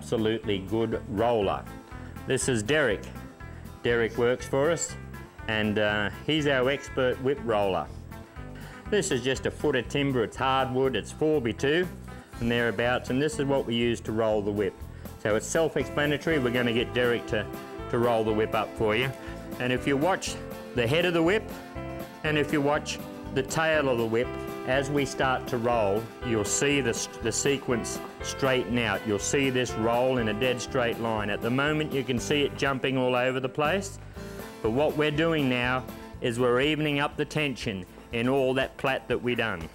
absolutely good roller. This is Derek. Derek works for us, and he's our expert whip roller. This is just a foot of timber, it's hardwood, it's 4x2 and thereabouts, and this is what we use to roll the whip. So it's self-explanatory. We're going to get Derek to roll the whip up for you. And if you watch the head of the whip, and if you watch the tail of the whip, as we start to roll, you'll see the sequence straighten out. You'll see this roll in a dead straight line. At the moment you can see it jumping all over the place, but what we're doing now is we're evening up the tension in all that plait that we done.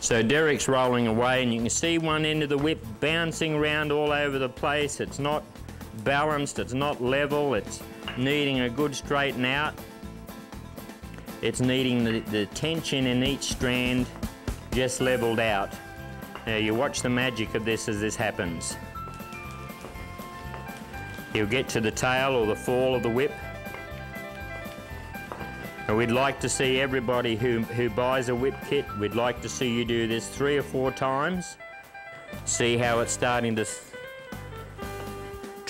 So Derek's rolling away, and you can see one end of the whip bouncing around all over the place. It's not balanced, it's not level, it's needing a good straighten out. It's needing the tension in each strand just leveled out. Now you watch the magic of this as this happens. You'll get to the tail or the fall of the whip. And we'd like to see everybody who buys a whip kit, we'd like to see you do this 3 or 4 times. See how it's starting to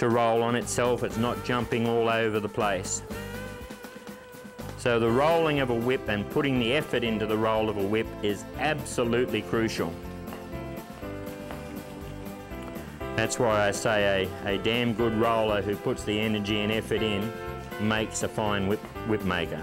roll on itself. It's not jumping all over the place. So the rolling of a whip and putting the effort into the roll of a whip is absolutely crucial. That's why I say a damn good roller who puts the energy and effort in makes a fine whip maker.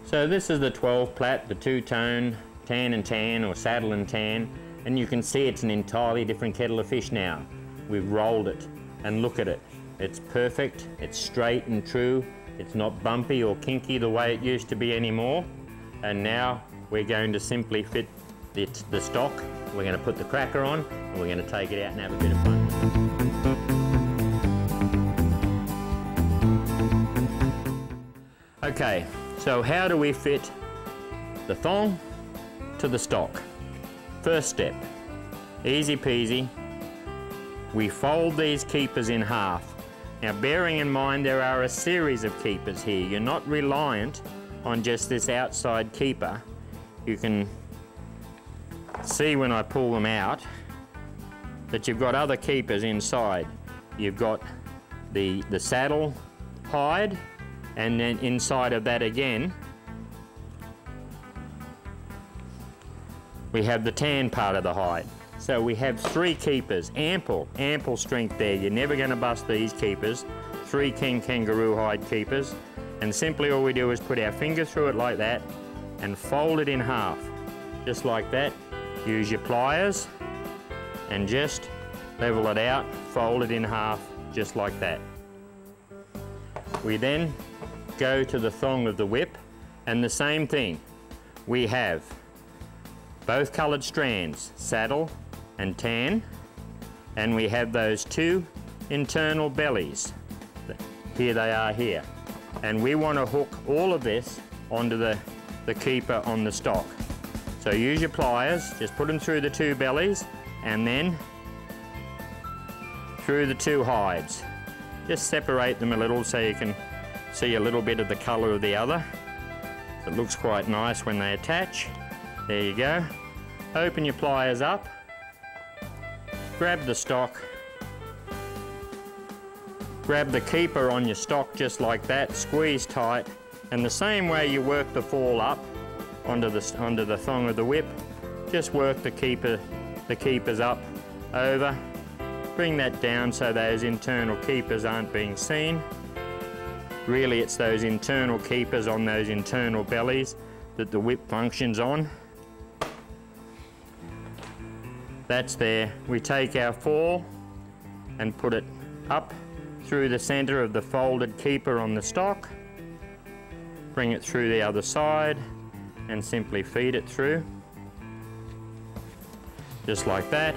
So this is the 12 plait, the 2-tone, tan and tan or saddle and tan, and you can see it's an entirely different kettle of fish now. We've rolled it, and look at it. It's perfect, it's straight and true. It's not bumpy or kinky the way it used to be anymore. And now we're going to simply fit the stock. We're going to put the cracker on, and we're going to take it out and have a bit of fun. Okay, so how do we fit the thong to the stock? First step, easy peasy. We fold these keepers in half. Now, bearing in mind there are a series of keepers here. You're not reliant on just this outside keeper. You can see when I pull them out that you've got other keepers inside. You've got the saddle hide, and then inside of that again we have the tan part of the hide. So we have 3 keepers, ample strength there. You're never going to bust these keepers. 3 king kangaroo hide keepers. And simply all we do is put our finger through it like that and fold it in half. Just like that. Use your pliers and just level it out, fold it in half, just like that. We then go to the thong of the whip, and the same thing. We have both coloured strands, saddle and tan, and we have those 2 internal bellies. Here they are here. And we want to hook all of this onto the keeper on the stock. So use your pliers, just put them through the 2 bellies and then through the 2 hides. Just separate them a little so you can see a little bit of the colour of the other. It looks quite nice when they attach. There you go. Open your pliers up. Grab the stock, grab the keeper on your stock just like that, squeeze tight, and the same way you work the fall up onto the thong of the whip, just work the keepers up over, bring that down so those internal keepers aren't being seen. Really it's those internal keepers on those internal bellies that the whip functions on. That's there. We take our fall and put it up through the centre of the folded keeper on the stock, bring it through the other side and simply feed it through, just like that.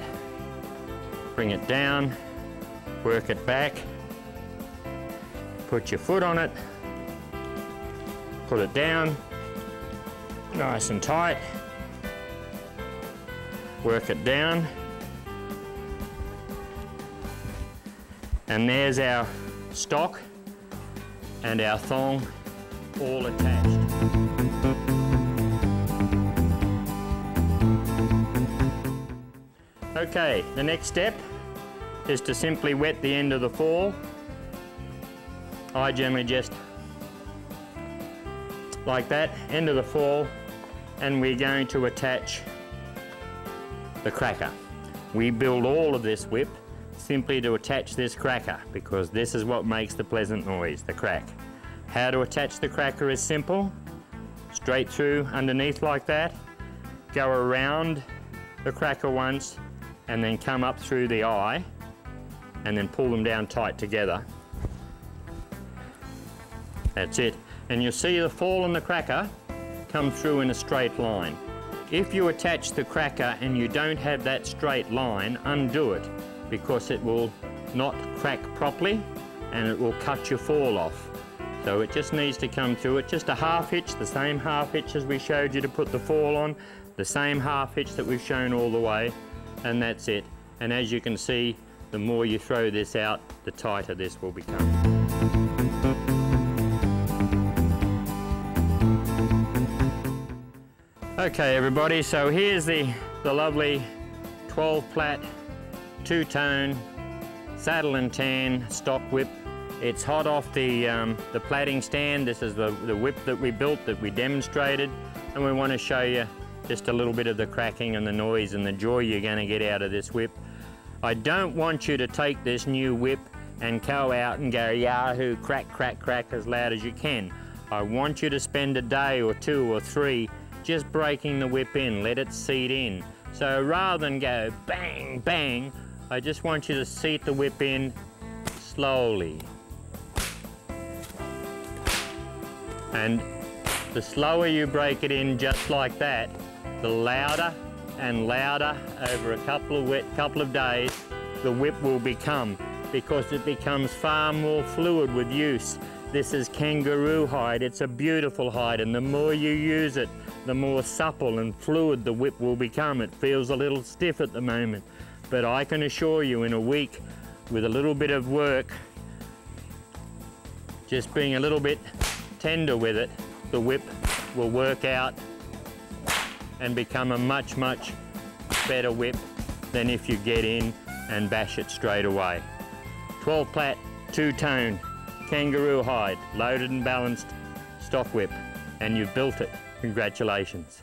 Bring it down, work it back, put your foot on it, put it down, nice and tight. Work it down, and there's our stock and our thong all attached. Okay, the next step is to simply wet the end of the fall. I generally just like that, end of the fall, and we're going to attach the cracker. We build all of this whip simply to attach this cracker, because this is what makes the pleasant noise, the crack. How to attach the cracker is simple. Straight through underneath like that, go around the cracker once, and then come up through the eye, and then pull them down tight together. That's it. And you'll see the fall in the cracker come through in a straight line. If you attach the cracker and you don't have that straight line, undo it, because it will not crack properly and it will cut your fall off. So it just needs to come through it, just a half hitch, the same half hitch as we showed you to put the fall on, the same half hitch that we've shown all the way, and that's it. And as you can see, the more you throw this out, the tighter this will become. Okay everybody, so here's the lovely 12 plat, two-tone, saddle and tan stock whip. It's hot off the plaiting stand. This is the whip that we built, that we demonstrated, and we want to show you just a little bit of the cracking and the noise and the joy you're going to get out of this whip. I don't want you to take this new whip and go out and go yahoo, crack, crack, crack as loud as you can. I want you to spend a day or two or three just breaking the whip in, let it seat in. So rather than go bang, bang, I just want you to seat the whip in slowly. And the slower you break it in just like that, the louder and louder over a couple of days the whip will become, because it becomes far more fluid with use. This is kangaroo hide. It's a beautiful hide, and the more you use it, the more supple and fluid the whip will become. It feels a little stiff at the moment, but I can assure you in a week, with a little bit of work, just being a little bit tender with it, the whip will work out and become a much, much better whip than if you get in and bash it straight away. 12 plat, two-tone, kangaroo hide, loaded and balanced stock whip, and you've built it. Congratulations.